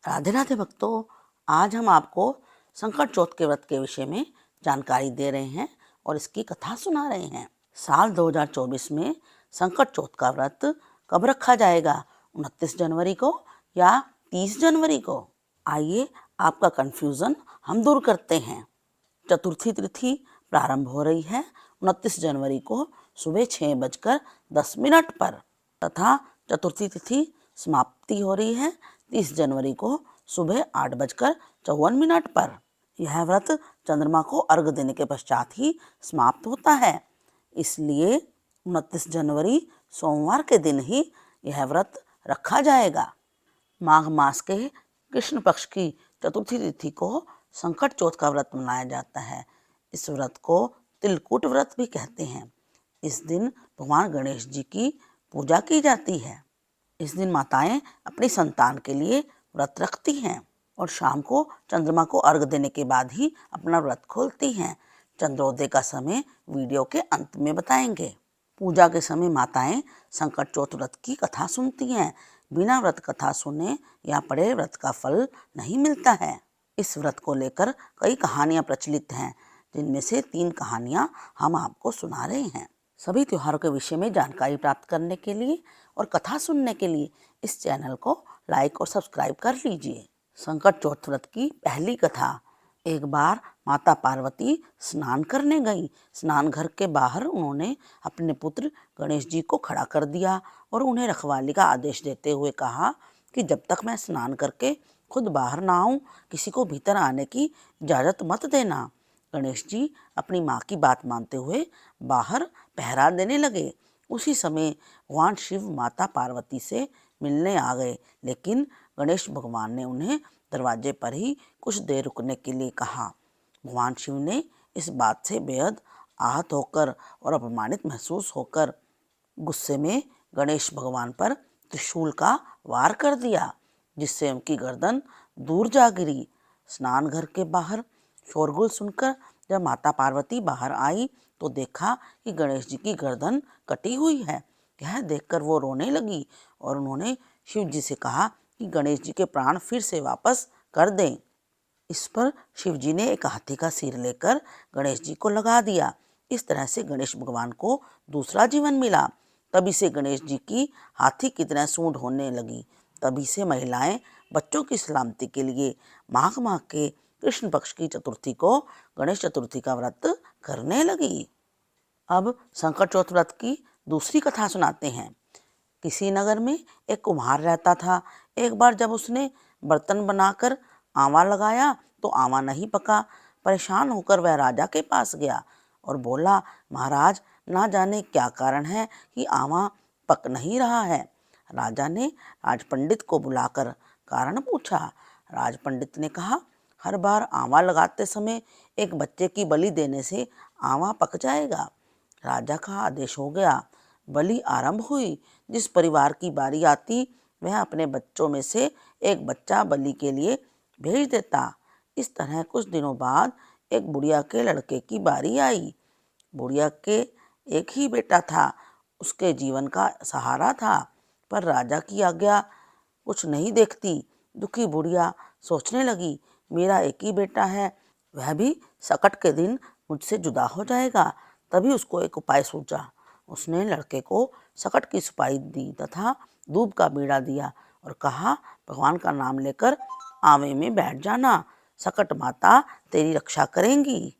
राधे राधे भक्तों, आज हम आपको संकट चौथ के व्रत के विषय में जानकारी दे रहे हैं और इसकी कथा सुना रहे हैं। साल 2024 में संकट चौथ का व्रत कब रखा जाएगा? 29 जनवरी को या 30 जनवरी को? आइए आपका कंफ्यूजन हम दूर करते हैं। चतुर्थी तिथि प्रारंभ हो रही है 29 जनवरी को सुबह 6:10 पर तथा चतुर्थी तिथि समाप्ति हो रही है 30 जनवरी को सुबह 8:54 पर। यह व्रत चंद्रमा को अर्घ देने के पश्चात ही समाप्त होता है, इसलिए 29 जनवरी सोमवार के दिन ही यह व्रत रखा जाएगा। माघ मास के कृष्ण पक्ष की चतुर्थी तिथि को संकट चौथ का व्रत मनाया जाता है। इस व्रत को तिलकुट व्रत भी कहते हैं। इस दिन भगवान गणेश जी की पूजा की जाती है। इस दिन माताएं अपनी संतान के लिए व्रत रखती हैं और शाम को चंद्रमा को अर्घ देने के बाद ही अपना व्रत खोलती हैं। चंद्रोदय का समय वीडियो के अंत में बताएंगे। पूजा के समय माताएं संकट चौथ व्रत की कथा सुनती हैं। बिना व्रत कथा सुने या पढ़े व्रत का फल नहीं मिलता है। इस व्रत को लेकर कई कहानियां प्रचलित हैं, जिनमें से 3 कहानियां हम आपको सुना रहे हैं। सभी त्योहारों के विषय में जानकारी प्राप्त करने के लिए और कथा सुनने के लिए इस चैनल को लाइक और सब्सक्राइब कर लीजिए। संकट चौथ व्रत की पहली कथा। एक बार माता पार्वती स्नान करने गई। स्नान घर के बाहर उन्होंने अपने पुत्र गणेश जी को खड़ा कर दिया और उन्हें रखवाली का आदेश देते हुए कहा कि जब तक मैं स्नान करके खुद बाहर ना आऊं, किसी को भीतर आने की इजाज़त मत देना। गणेश जी अपनी माँ की बात मानते हुए बाहर पहरा देने लगे। उसी समय भगवान शिव माता पार्वती से मिलने आ गए, लेकिन गणेश भगवान ने उन्हें दरवाजे पर ही कुछ देर रुकने के लिए कहा। भगवान शिव ने इस बात से बेहद आहत होकर और अपमानित महसूस होकर गुस्से में गणेश भगवान पर त्रिशूल का वार कर दिया, जिससे उनकी गर्दन दूर जा गिरी। स्नान घर के बाहर शोरगुल सुनकर जब माता पार्वती बाहर आई तो देखा कि गणेश जी की गर्दन कटी हुई है। यह देखकर वो रोने लगी और उन्होंने शिव जी से कहा कि गणेश जी के प्राण फिर से वापस कर दें। इस पर शिव जी ने एक हाथी का सिर लेकर गणेश जी को लगा दिया। इस तरह से गणेश भगवान को दूसरा जीवन मिला। तभी से गणेश जी की हाथी की तरह सूंड होने लगी। तभी से महिलाएं बच्चों की सलामती के लिए माघ माह के कृष्ण पक्ष की चतुर्थी को गणेश चतुर्थी का व्रत करने लगी। अब संकट चौथ व्रत की दूसरी कथा सुनाते हैं। किसी नगर में एक कुम्हार रहता था। एक बार जब उसने बर्तन बनाकर आंवा लगाया तो आंवा नहीं पका। परेशान होकर वह राजा के पास गया और बोला, महाराज, ना जाने क्या कारण है कि आंवा पक नहीं रहा है। राजा ने राज पंडित को बुलाकर कारण पूछा। राज पंडित ने कहा, हर बार आंवा लगाते समय एक बच्चे की बलि देने से आंवा पक जाएगा। राजा का आदेश हो गया। बलि आरंभ हुई। जिस परिवार की बारी आती वह अपने बच्चों में से एक बच्चा बलि के लिए भेज देता। इस तरह कुछ दिनों बाद एक बुढ़िया के लड़के की बारी आई। बुढ़िया के एक ही बेटा था, उसके जीवन का सहारा था, पर राजा की आज्ञा कुछ नहीं देखती। दुखी बुढ़िया सोचने लगी, मेरा एक ही बेटा है, वह भी संकट के दिन मुझसे जुदा हो जाएगा। तभी उसको एक उपाय सूझा। उसने लड़के को सकट की सुपारी दी तथा दूब का बीड़ा दिया और कहा, भगवान का नाम लेकर आंवे में बैठ जाना, सकट माता तेरी रक्षा करेंगी।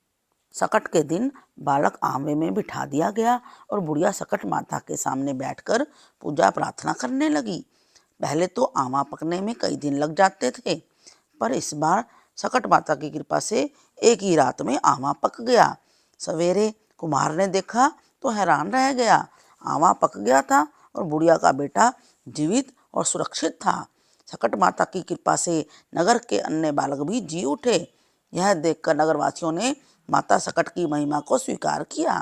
सकट के दिन बालक आंवे में बिठा दिया गया और बुढ़िया सकट माता के सामने बैठकर पूजा प्रार्थना करने लगी। पहले तो आंवा पकने में कई दिन लग जाते थे, पर इस बार सकट माता की कृपा से एक ही रात में आंवा पक गया। सवेरे कुम्हार ने देखा तो हैरान रह गया। आंवा पक गया था और बुढ़िया का बेटा जीवित और सुरक्षित था। सकट माता की कृपा से नगर के अन्य बालक भी जी उठे। यह देखकर नगरवासियों ने माता सकट की महिमा को स्वीकार किया।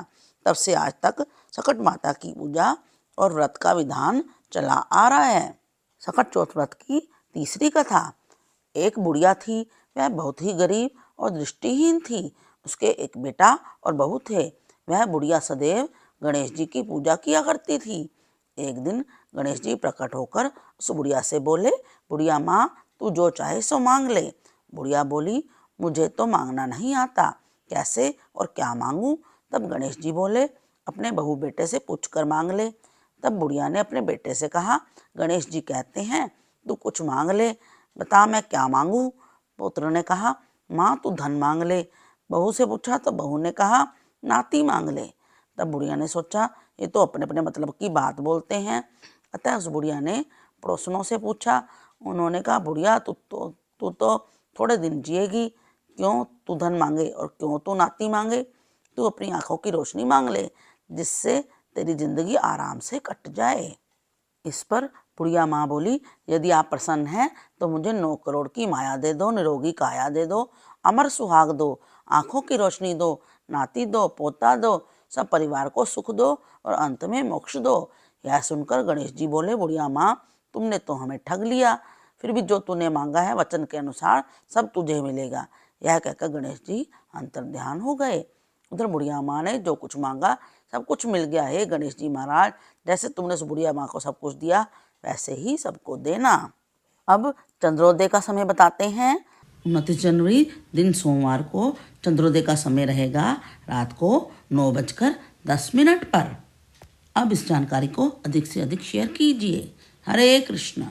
तब से आज तक सकट माता की पूजा और व्रत का विधान चला आ रहा है। सकट चौथ व्रत की तीसरी कथा। एक बुढ़िया थी, वह बहुत ही गरीब और दृष्टिहीन थी। उसके एक बेटा और बहू थे। वह बुढ़िया सदैव गणेश जी की पूजा किया करती थी। एक दिन गणेश जी प्रकट होकर उस बुढ़िया से बोले, बुढ़िया माँ, तू जो चाहे सो मांग ले। बुढ़िया बोली, मुझे तो मांगना नहीं आता, कैसे और क्या मांगूं? तब गणेश जी बोले, अपने बहू बेटे से पूछ कर मांग ले। तब बुढ़िया ने अपने बेटे से कहा, गणेश जी कहते हैं तू कुछ मांग ले, बता मैं क्या मांगूं? पुत्र ने कहा, माँ तू धन मांग ले। बहू से पूछा तो बहू ने कहा, नाती मांग ले। तब बुढ़िया ने सोचा, ये तो अपने अपने मतलब की बात बोलते हैं। अतः उस बुढ़िया ने पड़ोसनों से पूछा। उन्होंने कहा, बुढ़िया तू तो थोड़े दिन जिएगी, क्यों तू धन मांगे और क्यों तू नाती मांगे? तू अपनी आंखों की रोशनी मांग ले, जिससे तेरी जिंदगी आराम से कट जाए। इस पर बुढ़िया माँ बोली, यदि आप प्रसन्न हैं तो मुझे 9 करोड़ की माया दे दो, निरोगी काया दे दो, अमर सुहाग दो, आंखों की रोशनी दो, नाती दो, पोता दो, सब परिवार को सुख दो और अंत में मोक्ष दो। यह सुनकर गणेश जी बोले, बुढ़िया माँ तुमने तो हमें ठग लिया, फिर भी जो तूने मांगा है वचन के अनुसार सब तुझे मिलेगा। यह कहकर गणेश जी अंतर्ध्यान हो गए। उधर बुढ़िया माँ ने जो कुछ मांगा सब कुछ मिल गया। हे गणेश जी महाराज, जैसे तुमने उस बुढ़िया माँ को सब कुछ दिया वैसे ही सबको देना। अब चंद्रोदय का समय बताते हैं। 29 जनवरी दिन सोमवार को चंद्रोदय का समय रहेगा रात को 9:10 पर। अब इस जानकारी को अधिक से अधिक शेयर कीजिए। हरे कृष्ण।